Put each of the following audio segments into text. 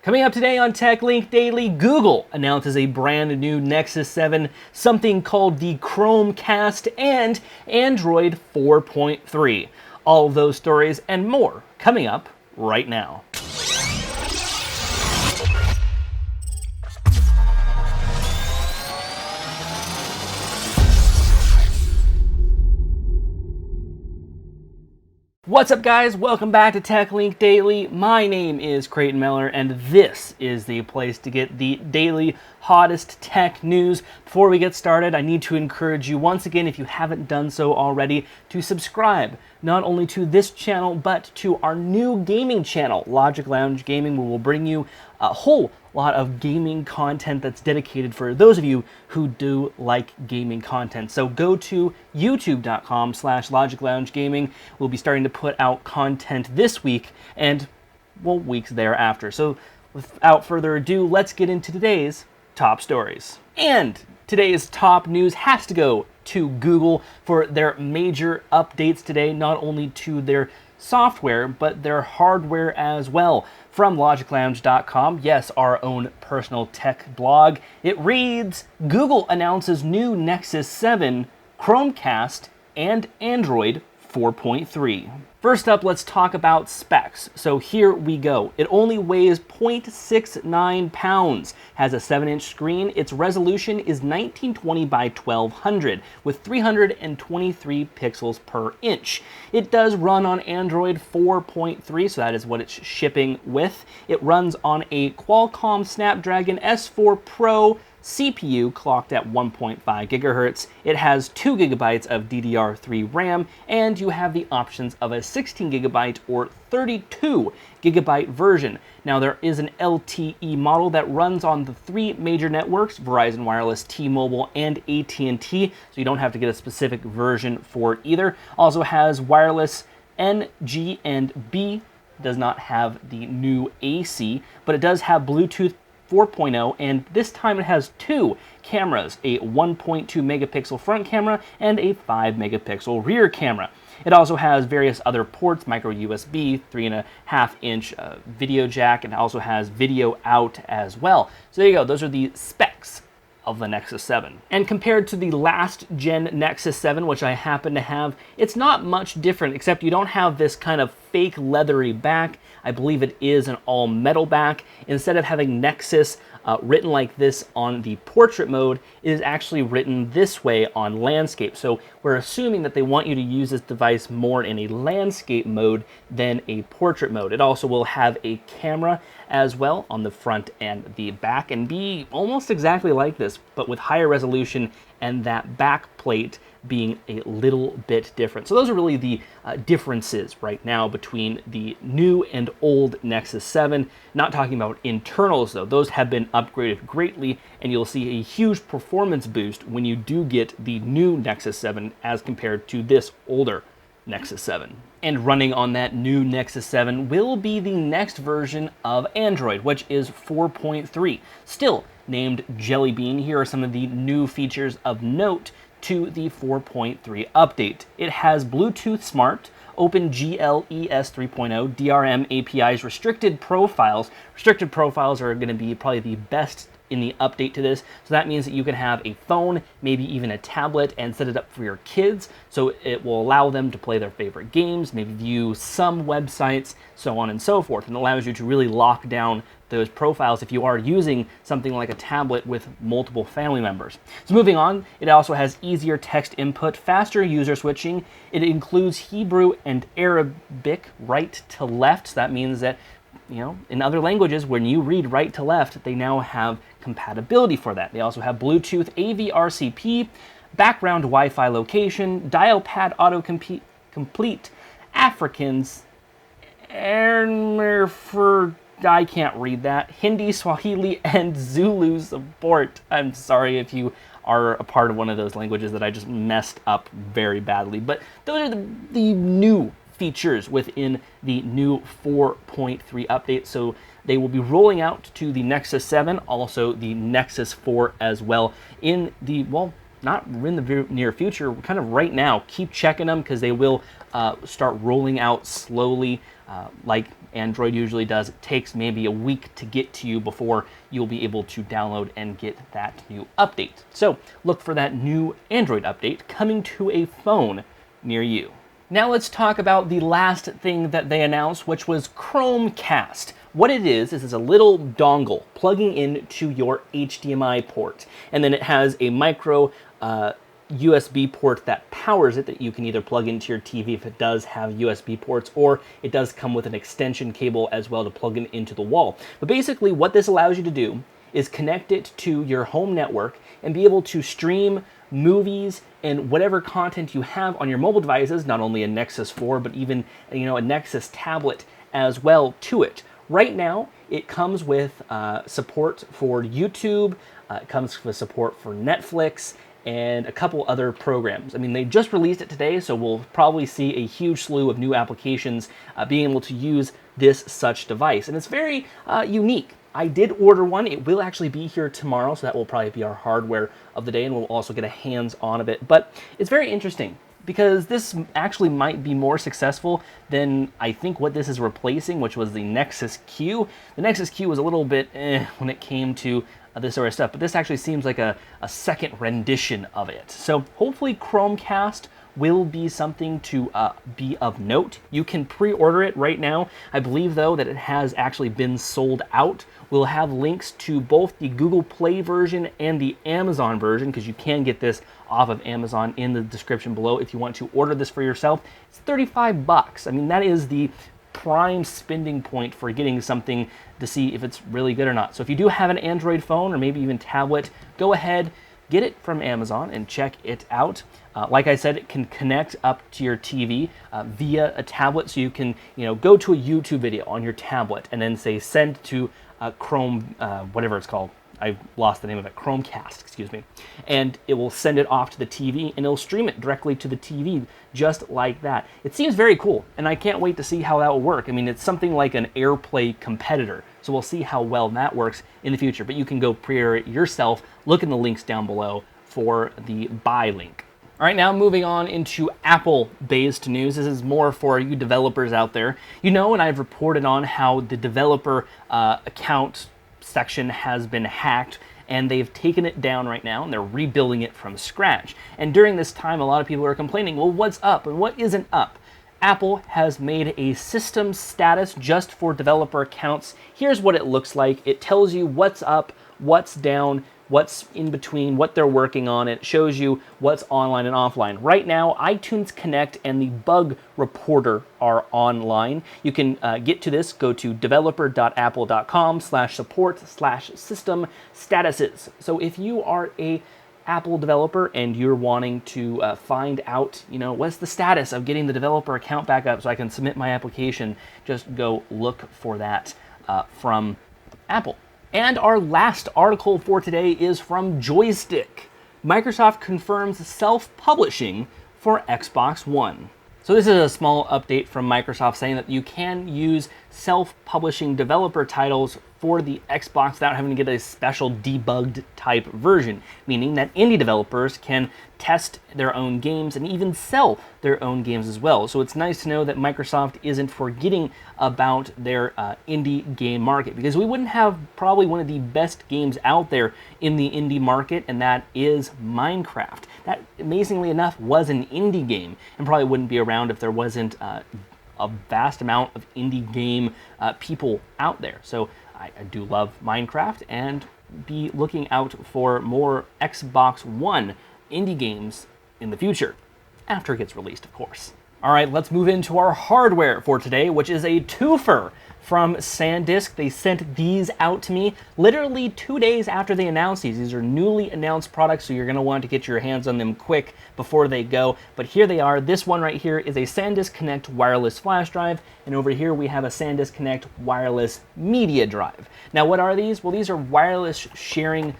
Coming up today on TechLink Daily, Google announces a brand new Nexus 7, something called the Chromecast, and Android 4.3. All of those stories and more coming up right now. What's up, guys? Welcome back to TechLink Daily. My name is Creighton Miller, and this is the place to get the daily hottest tech news. Before we get started, I need to encourage you once again, if you haven't done so already, to subscribe not only to this channel, but to our new gaming channel, LogicLounge Gaming, where we'll bring you a whole lot of gaming content that's dedicated for those of you who do like gaming content. So go to youtube.com/LogicLoungeGaming. We'll be starting to put out content this week and, well, weeks thereafter. So without further ado, let's get into today's top stories. And today's top news has to go to Google for their major updates today, not only to their software, but their hardware as well. From LogicLounge.com, yes, our own personal tech blog, it reads, Google announces new Nexus 7, Chromecast, and Android 4.3. First up, let's talk about specs. So here we go. It only weighs 0.69 pounds, has a 7-inch screen. Its resolution is 1920 by 1200 with 323 pixels per inch. It does run on Android 4.3, so that is what it's shipping with. It runs on a Qualcomm Snapdragon S4 Pro CPU clocked at 1.5 gigahertz. It has 2 gigabytes of DDR3 RAM, and you have the options of a 16 gigabyte or 32 gigabyte version. Now, there is an LTE model that runs on the 3 major networks, Verizon Wireless, T-Mobile, and AT&T, so you don't have to get a specific version for either. Also has wireless N, G, and B. Does not have the new AC, but it does have Bluetooth 4.0, and this time it has 2 cameras, a 1.2 megapixel front camera and a 5 megapixel rear camera. It also has various other ports, micro USB, 3.5-inch video jack, and also has video out as well. So there you go, those are the specs of the Nexus 7. And compared to the last gen Nexus 7, which I happen to have, it's not much different, except you don't have this kind of fake leathery back. I believe it is an all metal back. Instead of having Nexus written like this on the portrait mode, it is actually written this way on landscape. So we're assuming that they want you to use this device more in a landscape mode than a portrait mode. It also will have a camera as well on the front and the back, and be almost exactly like this, but with higher resolution and that back plate being a little bit different. So those are really the differences right now between the new and old Nexus 7. Not talking about internals though, those have been upgraded greatly, and you'll see a huge performance boost when you do get the new Nexus 7 as compared to this older Nexus 7. And running on that new Nexus 7 will be the next version of Android, which is 4.3. Still named Jelly Bean. Here are some of the new features of note to the 4.3 update. It has Bluetooth Smart, OpenGL ES 3.0, DRM APIs, restricted profiles. Restricted profiles are going to be probably the best in the update to this. So that means that you can have a phone, maybe even a tablet, and set it up for your kids. So it will allow them to play their favorite games, maybe view some websites, so on and so forth. And allows you to really lock down those profiles if you are using something like a tablet with multiple family members. So moving on, it also has easier text input, faster user switching. It includes Hebrew and Arabic right to left. So that means that, you know, in other languages, when you read right to left, they now have compatibility for that. They also have Bluetooth AV-RCP, background Wi-Fi location, dial pad auto-complete, Africans, I can't read that, Hindi, Swahili, and Zulu support. I'm sorry if you are a part of one of those languages that I just messed up very badly, but those are the new features within the new 4.3 update. So they will be rolling out to the Nexus 7, also the Nexus 4 as well in the, well, not in the near future, kind of right now. Keep checking them because they will start rolling out slowly like Android usually does. It takes maybe a week to get to you before you'll be able to download and get that new update. So look for that new Android update coming to a phone near you. Now let's talk about the last thing that they announced, which was Chromecast. What it is a little dongle plugging into your HDMI port, and then it has a micro USB port that powers it that you can either plug into your TV if it does have USB ports, or it does come with an extension cable as well to plug it into the wall. But basically what this allows you to do is connect it to your home network and be able to stream movies and whatever content you have on your mobile devices, not only a Nexus 4, but even a Nexus tablet as well to it. Right now, it comes with support for YouTube, it comes with support for Netflix, and a couple other programs. I mean, they just released it today, so we'll probably see a huge slew of new applications being able to use this such device. And it's very unique. I did order one. It will actually be here tomorrow, so that will probably be our hardware of the day, and we'll also get a hands-on of it. But it's very interesting because this actually might be more successful than I think what this is replacing, which was the Nexus Q. The Nexus Q was a little bit when it came to this sort of stuff, but this actually seems like a second rendition of it. So hopefully Chromecast will be something to be of note. You can pre-order it right now. I believe, though, that it has actually been sold out. We'll have links to both the Google Play version and the Amazon version, because you can get this off of Amazon in the description below if you want to order this for yourself. It's $35. I mean, that is the prime spending point for getting something to see if it's really good or not. So if you do have an Android phone or maybe even tablet, go ahead, get it from Amazon and check it out. Like I said, it can connect up to your TV via a tablet, so you can go to a YouTube video on your tablet and then say send to Chrome, whatever it's called. I've lost the name of it, Chromecast, excuse me. And it will send it off to the TV, and it'll stream it directly to the TV, just like that. It seems very cool, and I can't wait to see how that will work. I mean, it's something like an AirPlay competitor, so we'll see how well that works in the future. But you can go pre-order it yourself. Look in the links down below for the buy link. All right, now moving on into Apple-based news. This is more for you developers out there. And I've reported on how the developer account section has been hacked, and they've taken it down right now, and they're rebuilding it from scratch. And during this time, a lot of people are complaining, well, what's up and what isn't up? Apple has made a system status just for developer accounts. Here's what it looks like. It tells you what's up, what's down, what's in between, what they're working on. It shows you what's online and offline. Right now, iTunes Connect and the Bug Reporter are online. You can get to this, go to developer.apple.com/support/system statuses. So if you are a Apple developer and you're wanting to find out, what's the status of getting the developer account back up so I can submit my application, just go look for that from Apple. And our last article for today is from Joystick. Microsoft confirms self-publishing for Xbox One. So this is a small update from Microsoft saying that you can use self-publishing developer titles for the Xbox without having to get a special debugged type version, meaning that indie developers can test their own games and even sell their own games as well. So it's nice to know that Microsoft isn't forgetting about their indie game market, because we wouldn't have probably one of the best games out there in the indie market, and that is Minecraft. That, amazingly enough, was an indie game and probably wouldn't be around if there wasn't a vast amount of indie game people out there. So I do love Minecraft, and be looking out for more Xbox One indie games in the future, after it gets released, of course. All right, let's move into our hardware for today, which is a twofer from SanDisk. They sent these out to me literally 2 days after they announced these. These are newly announced products, so you're going to want to get your hands on them quick before they go. But here they are. This one right here is a SanDisk Connect wireless flash drive, and over here we have a SanDisk Connect wireless media drive. Now, what are these? Well, these are wireless sharing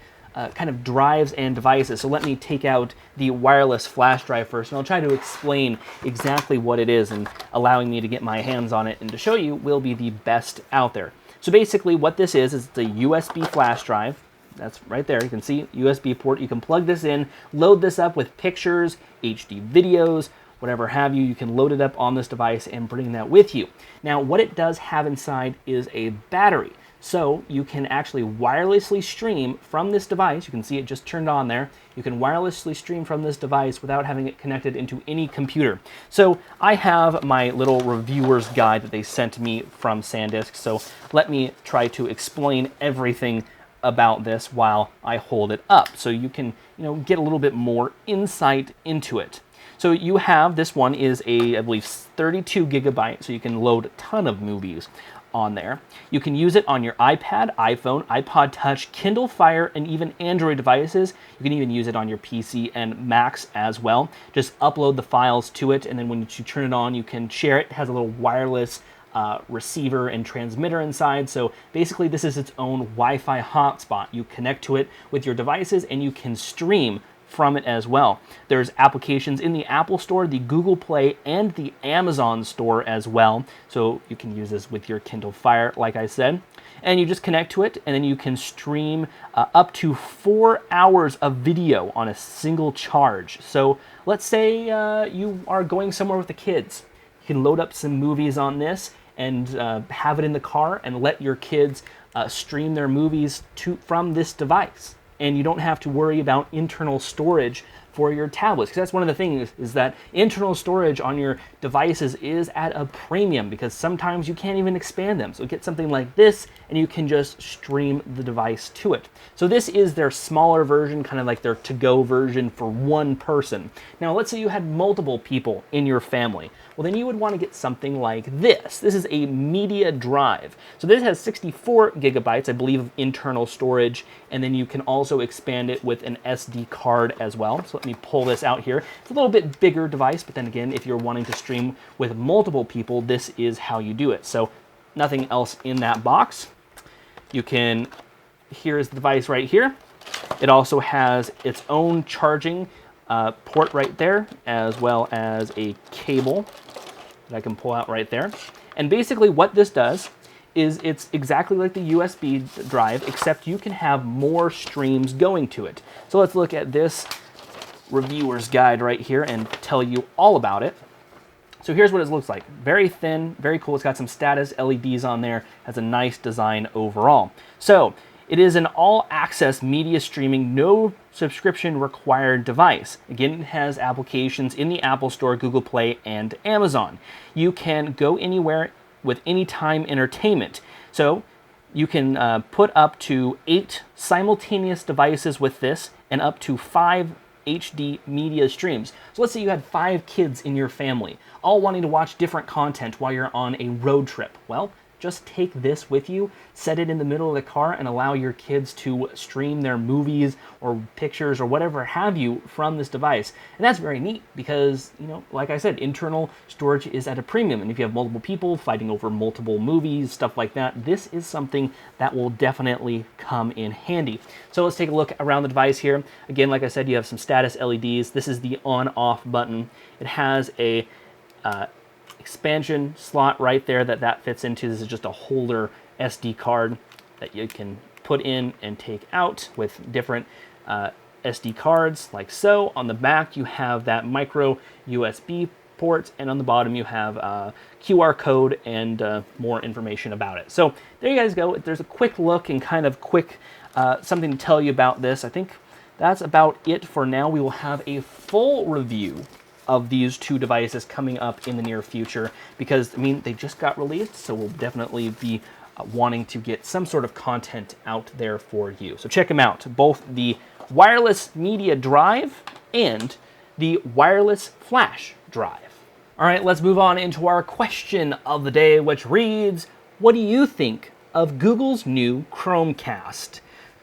kind of drives and devices. So let me take out the wireless flash drive first, and I'll try to explain exactly what it is, and allowing me to get my hands on it and to show you will be the best out there. So basically what this is it's a USB flash drive. That's right there. You can see USB port. You can plug this in, load this up with pictures, HD videos, whatever have you. You can load it up on this device and bring that with you. Now, what it does have inside is a battery. So you can actually wirelessly stream from this device. You can see it just turned on there. You can wirelessly stream from this device without having it connected into any computer. So I have my little reviewer's guide that they sent me from SanDisk. So let me try to explain everything about this while I hold it up, so you can get a little bit more insight into it. So you have, this one is I believe 32 gigabytes, so you can load a ton of movies on there. You can use it on your iPad, iPhone, iPod Touch, Kindle Fire, and even Android devices. You can even use it on your PC and Macs as well. Just upload the files to it, and then when you turn it on, you can share it. It has a little wireless receiver and transmitter inside. So basically this is its own Wi-Fi hotspot. You connect to it with your devices and you can stream from it as well. There's applications in the Apple Store, the Google Play, and the Amazon Store as well. So you can use this with your Kindle Fire, like I said. And you just connect to it, and then you can stream up to 4 hours of video on a single charge. So let's say you are going somewhere with the kids. You can load up some movies on this and have it in the car and let your kids stream their movies from this device. And you don't have to worry about internal storage for your tablets, because that's one of the things, is that internal storage on your devices is at a premium, because sometimes you can't even expand them. So get something like this and you can just stream the device to it. So this is their smaller version, kind of like their to-go version for one person. Now let's say you had multiple people in your family. Well, then you would want to get something like this. This is a media drive. So this has 64 gigabytes, I believe, of internal storage, and then you can also expand it with an SD card as well. So let me pull this out here. It's a little bit bigger device, but then again, if you're wanting to stream with multiple people, this is how you do it. So nothing else in that box. You can, here's the device right here. It also has its own charging port right there, as well as a cable that I can pull out right there. And basically what this does is it's exactly like the USB drive, except you can have more streams going to it. So let's look at this reviewer's guide right here and tell you all about it. So here's what it looks like. Very thin, very cool. It's got some status LEDs on there, has a nice design overall. So it is an all-access media streaming, no subscription required device. Again, it has applications in the Apple Store, Google Play, and Amazon. You can go anywhere with Anytime Entertainment. So you can put up to 8 simultaneous devices with this and up to 5 HD media streams. So let's say you had 5 kids in your family, all wanting to watch different content while you're on a road trip. Well, just take this with you, set it in the middle of the car, and allow your kids to stream their movies or pictures or whatever have you from this device. And that's very neat because, like I said, internal storage is at a premium. And if you have multiple people fighting over multiple movies, stuff like that, this is something that will definitely come in handy. So let's take a look around the device here. Again, like I said, you have some status LEDs. This is the on-off button. It has a expansion slot right there that fits into. This is just a holder SD card that you can put in and take out with different SD cards, like so. On the back, you have that micro USB port, and on the bottom, you have a QR code and more information about it. So there you guys go. There's a quick look and kind of quick something to tell you about this. I think that's about it for now. We will have a full review of these two devices coming up in the near future, because they just got released, so we'll definitely be wanting to get some sort of content out there for you. So check them out, both the wireless media drive and the wireless flash drive. All right, let's move on into our question of the day, which reads, what do you think of Google's new Chromecast?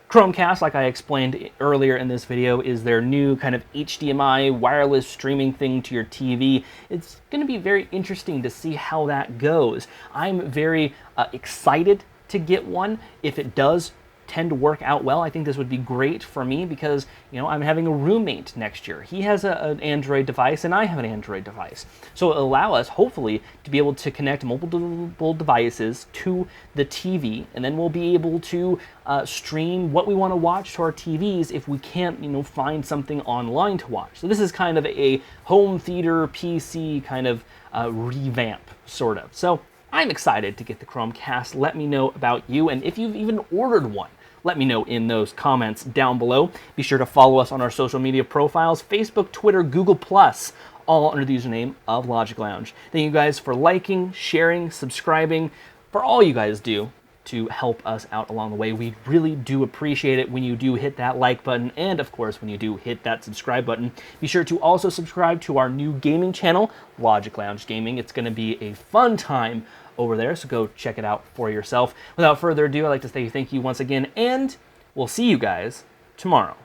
Chromecast, like I explained earlier in this video, is their new kind of HDMI wireless streaming thing to your TV. It's going to be very interesting to see how that goes. I'm very excited to get one if it does tend to work out well. I think this would be great for me because, I'm having a roommate next year. He has an Android device and I have an Android device. So it'll allow us, hopefully, to be able to connect multiple devices to the TV, and then we'll be able to stream what we want to watch to our TVs if we can't, find something online to watch. So this is kind of a home theater PC kind of revamp, sort of. So I'm excited to get the Chromecast. Let me know about you, and if you've even ordered one, let me know in those comments down below. Be sure to follow us on our social media profiles, Facebook, Twitter, Google+, all under the username of LogicLounge. Thank you guys for liking, sharing, subscribing, for all you guys do to help us out along the way. We really do appreciate it when you do hit that like button, and of course when you do hit that subscribe button. Be sure to also subscribe to our new gaming channel, LogicLounge Gaming. It's going to be a fun time over there, so go check it out for yourself. Without further ado, I'd like to say thank you once again, and we'll see you guys tomorrow.